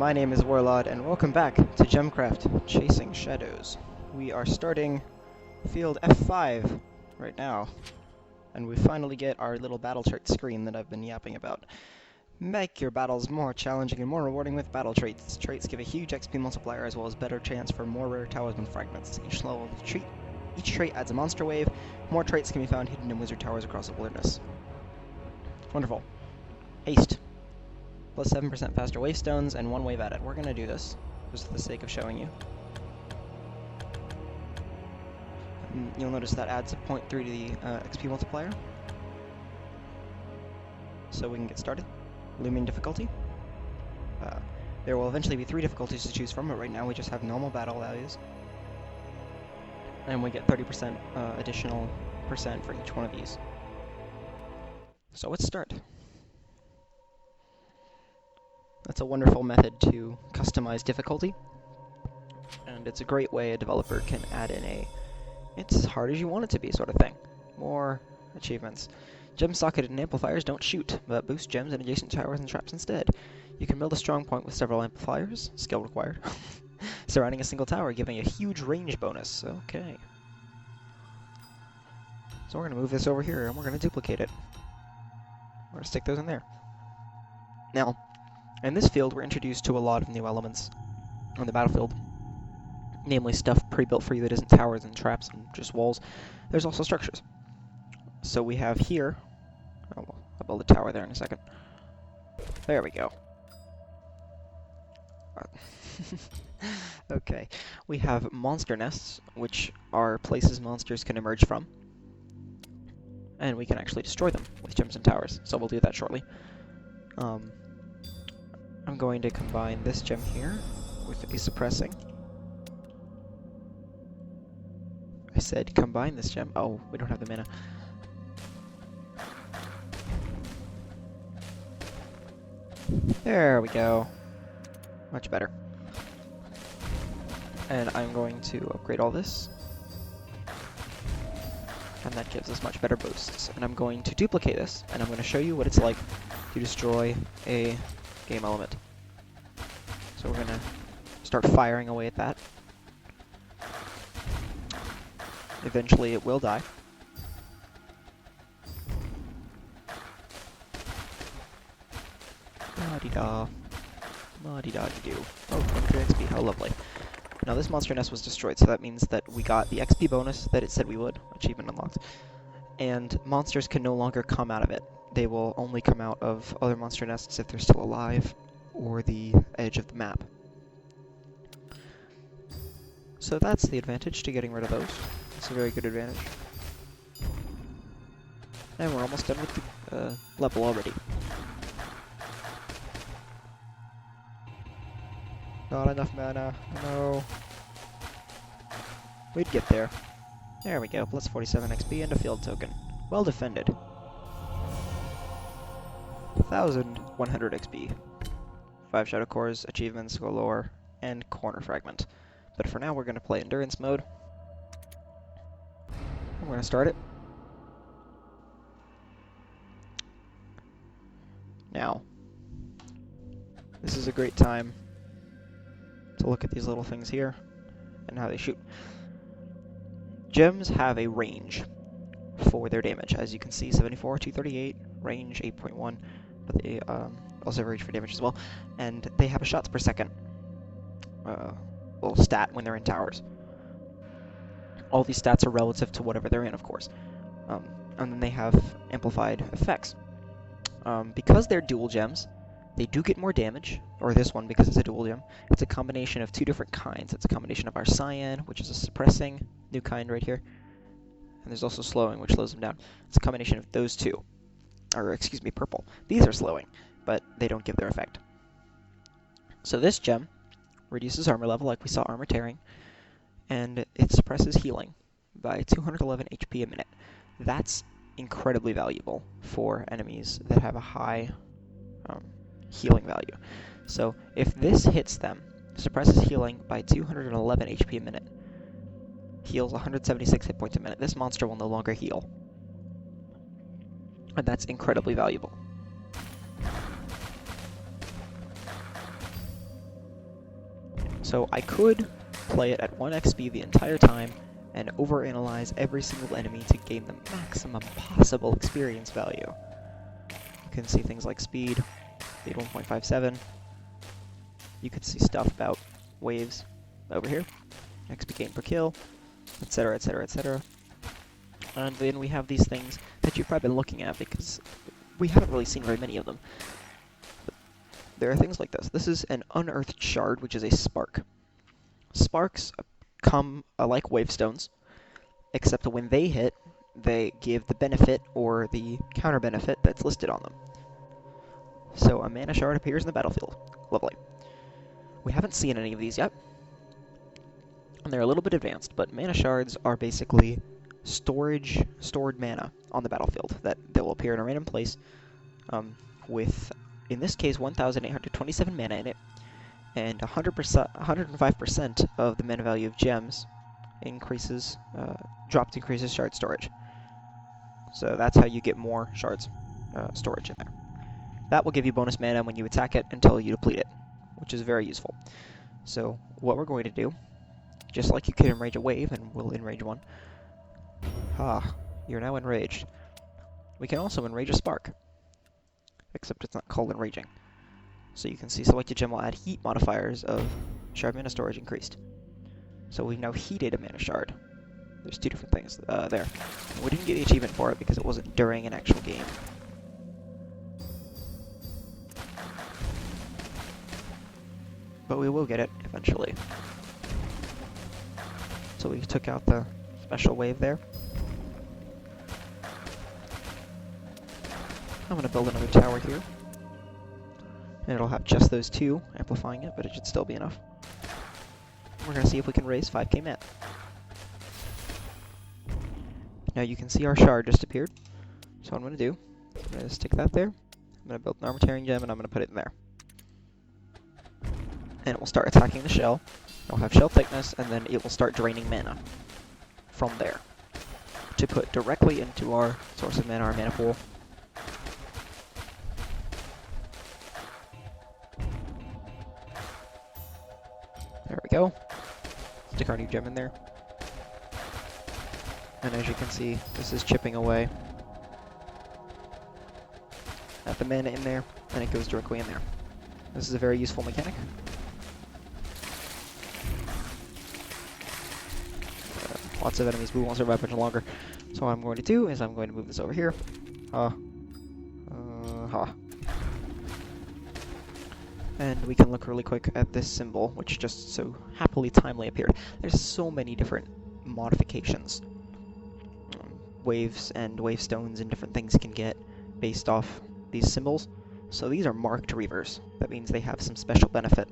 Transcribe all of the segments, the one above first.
my name is Werlod, and welcome back to GemCraft, Chasing Shadows. We are starting field F5 right now, and we finally get our little battle trait screen that I've been yapping about. Make your battles more challenging and more rewarding with battle traits. Traits give a huge XP multiplier as well as better chance for more rare talisman fragments. Each trait adds a monster wave. More traits can be found hidden in wizard towers across the wilderness. Wonderful. Haste. Plus 7% faster wave stones, and 1 wave added. We're going to do this, just for the sake of showing you. And you'll notice that adds a 0.3 to the XP multiplier. So we can get started. Looming difficulty. There will eventually be 3 difficulties to choose from, but right now we just have normal battle values. And we get 30% additional percent for each one of these. So let's start. That's a wonderful method to customize difficulty, and it's a great way a developer can add in it's as hard as you want it to be sort of thing. More achievements. Gem socket and amplifiers don't shoot, but boost gems in adjacent towers and traps instead. You can build a strong point with several amplifiers, skill required, surrounding a single tower, giving a huge range bonus. Okay. So we're going to move this over here, and we're going to duplicate it. We're going to stick those in there. Now, in this field, we're introduced to a lot of new elements on the battlefield, namely stuff pre-built for you that isn't towers and traps and just walls. There's also structures. So we have here, I'll build a tower there in a second. There we go. Okay, we have monster nests, which are places monsters can emerge from, and we can actually destroy them with gems and towers, so we'll do that shortly. I'm going to combine this gem here with a suppressing. I said combine this gem. Oh, we don't have the mana. There we go. Much better. And I'm going to upgrade all this. And that gives us much better boosts. And I'm going to duplicate this, and I'm going to show you what it's like to destroy a game element. So we're gonna start firing away at that. Eventually it will die. La-di-da. La-di-da-di-do. Oh, 100 XP, how lovely. Now this monster nest was destroyed, so that means that we got the XP bonus that it said we would. Achievement unlocked. And monsters can no longer come out of it. They will only come out of other monster nests if they're still alive, or the edge of the map. So that's the advantage to getting rid of those. It's a very good advantage. And we're almost done with the level already. Not enough mana. No. We'd get there. There we go. Plus 47 XP and a field token. Well defended. 1,100 XP. 5 Shadow Cores, achievements galore, and corner fragment. But for now, we're going to play endurance mode. We're going to start it. Now, this is a great time to look at these little things here and how they shoot. Gems have a range for their damage. As you can see, 74, 238, range 8.1, but they also have range for damage as well. And they have a shots per second little stat when they're in towers. All these stats are relative to whatever they're in, of course. And then they have amplified effects. Because they're dual gems, they do get more damage, or this one because it's a dual gem. It's a combination of 2 different kinds. It's a combination of our cyan, which is a suppressing, new kind right here. And there's also slowing, which slows them down. It's a combination of those two. Or, excuse me, purple. These are slowing, but they don't give their effect. So this gem reduces armor level, like we saw armor tearing, and it suppresses healing by 211 HP a minute. That's incredibly valuable for enemies that have a high healing value. So if this hits them, suppresses healing by 211 HP a minute, heals 176 hit points a minute, this monster will no longer heal. And that's incredibly valuable. So I could play it at 1x speed the entire time and overanalyze every single enemy to gain the maximum possible experience value. You can see things like speed 1.57. You can see stuff about waves over here, XP gain per kill, etc, etc, etc. And then we have these things that you've probably been looking at because we haven't really seen very many of them. But there are things like this. This is an unearthed shard, which is a spark. Sparks come like wavestones, except when they hit, they give the benefit or the counter benefit that's listed on them. So a mana shard appears in the battlefield. Lovely. We haven't seen any of these yet, and they're a little bit advanced, but mana shards are basically stored mana on the battlefield that will appear in a random place with, in this case, 1,827 mana in it, and 105% of the mana value of gems increases shard storage. So that's how you get more shards storage in there. That will give you bonus mana when you attack it until you deplete it, which is very useful. So what we're going to do, just like you can enrage a wave, and we'll enrage one. You're now enraged. We can also enrage a spark, except it's not called enraging. So you can see selected gem will add heat modifiers of shard mana storage increased. So we've now heated a mana shard. There's two different things there. We didn't get the achievement for it because it wasn't during an actual game. But we will get it eventually. So we took out the special wave there. I'm going to build another tower here. And it'll have just those two amplifying it, but it should still be enough. We're going to see if we can raise 5k mat. Now you can see our shard just appeared. So what I'm going to do, I'm going to stick that there. I'm going to build an armor tearing gem and I'm going to put it in there. And it will start attacking the shell. It'll have shell thickness, and then it will start draining mana from there to put directly into our source of mana, our mana pool. There we go. Stick our new gem in there. And as you can see, this is chipping away at the mana in there, and it goes directly in there. This is a very useful mechanic. Lots of enemies, we won't survive much longer. So what I'm going to do is I'm going to move this over here. And we can look really quick at this symbol, which just so happily timely appeared. There's so many different modifications. Waves and wavestones and different things can get based off these symbols. So these are marked reavers. That means they have some special benefit.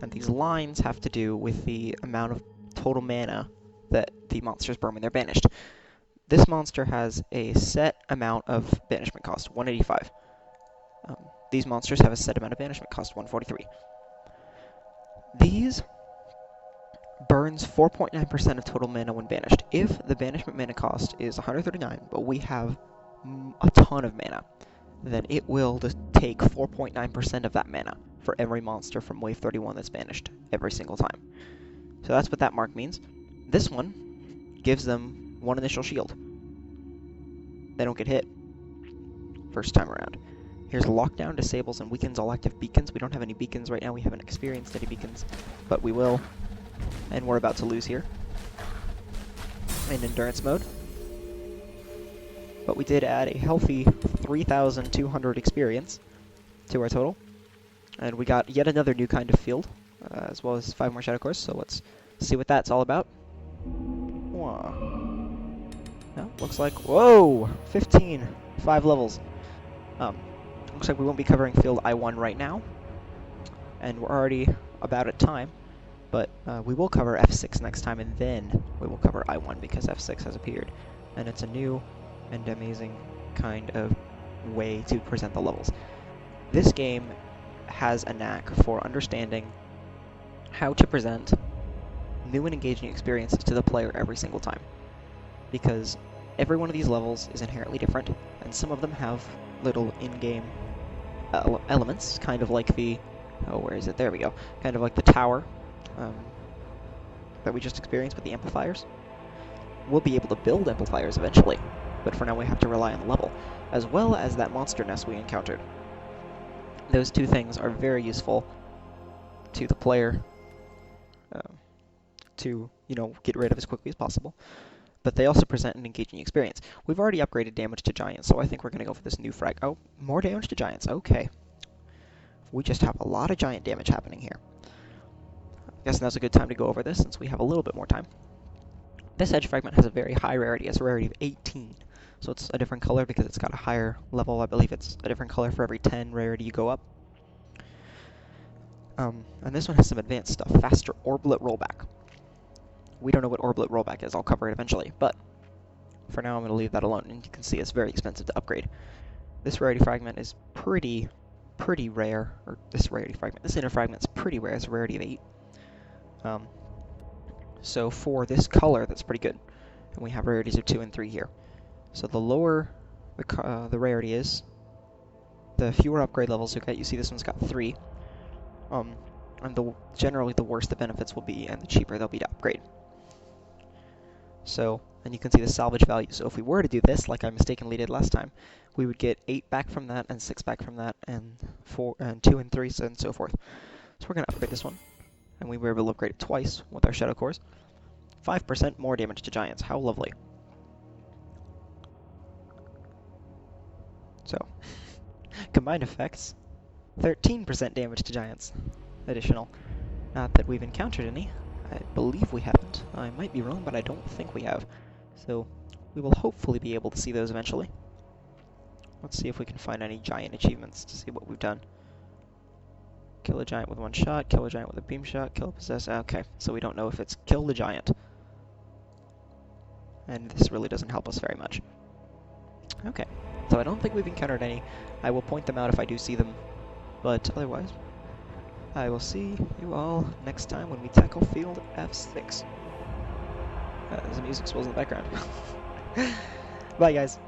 And these lines have to do with the amount of total mana that the monsters burn when they're banished. This monster has a set amount of banishment cost, 185. These monsters have a set amount of banishment cost, 143. These burns 4.9% of total mana when banished. If the banishment mana cost is 139, but we have a ton of mana, then it will just take 4.9% of that mana for every monster from wave 31 that's banished every single time. So that's what that mark means. This one gives them one initial shield. They don't get hit first time around. Here's lockdown, disables, and weakens all active beacons. We don't have any beacons right now. We haven't experienced any beacons, but we will. And we're about to lose here in endurance mode. But we did add a healthy 3,200 experience to our total. And we got yet another new kind of field, as well as 5 more shadow cores. So let's see what that's all about. Wow. No, looks like, whoa, 15, 5 levels. Looks like we won't be covering field I1 right now, and we're already about at time, but we will cover F6 next time, and then we will cover I1 because F6 has appeared, and it's a new and amazing kind of way to present the levels. This game has a knack for understanding how to present new and engaging experiences to the player every single time, because every one of these levels is inherently different, and some of them have little in-game elements, kind of like the, oh, where is it? There we go. Kind of like the tower that we just experienced with the amplifiers. We'll be able to build amplifiers eventually, but for now we have to rely on the level, as well as that monster nest we encountered. Those two things are very useful to the player to, get rid of as quickly as possible, but they also present an engaging experience. We've already upgraded damage to giants, so I think we're going to go for this new frag. Oh, more damage to giants, okay. We just have a lot of giant damage happening here. I guess now's a good time to go over this, since we have a little bit more time. This edge fragment has a very high rarity, it's a rarity of 18. So it's a different color because it's got a higher level. I believe it's a different color for every 10 rarity you go up. And this one has some advanced stuff. Faster orblet rollback. We don't know what orblet rollback is. I'll cover it eventually. But for now, I'm going to leave that alone. And you can see it's very expensive to upgrade. This rarity fragment is pretty rare. Or this inner fragment is pretty rare. It's a rarity of 8. So for this color, that's pretty good. And we have rarities of 2 and 3 here. So the lower the rarity is, the fewer upgrade levels you'll get. You see this one's got 3. And generally the worse the benefits will be, and the cheaper they'll be to upgrade. So, and you can see the salvage value. So if we were to do this, like I mistakenly did last time, we would get 8 back from that, and 6 back from that, and 4, and 2 and 3, and so forth. So we're going to upgrade this one. And we were able to upgrade it twice with our Shadow Cores. 5% more damage to giants. How lovely. So, combined effects, 13% damage to giants. Additional. Not that we've encountered any. I believe we haven't. I might be wrong, but I don't think we have. So, we will hopefully be able to see those eventually. Let's see if we can find any giant achievements to see what we've done. Kill a giant with 1 shot, kill a giant with a beam shot, kill a possessor. Okay, so we don't know if it's kill the giant. And this really doesn't help us very much. Okay, so I don't think we've encountered any. I will point them out if I do see them, but otherwise, I will see you all next time when we tackle field F6. There's a music swells in the background. Bye, guys.